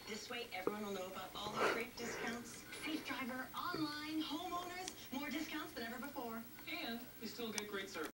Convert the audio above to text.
This way, everyone will know about all those great discounts. Safe Driver, online, homeowners, more discounts than ever before. And you still get great service.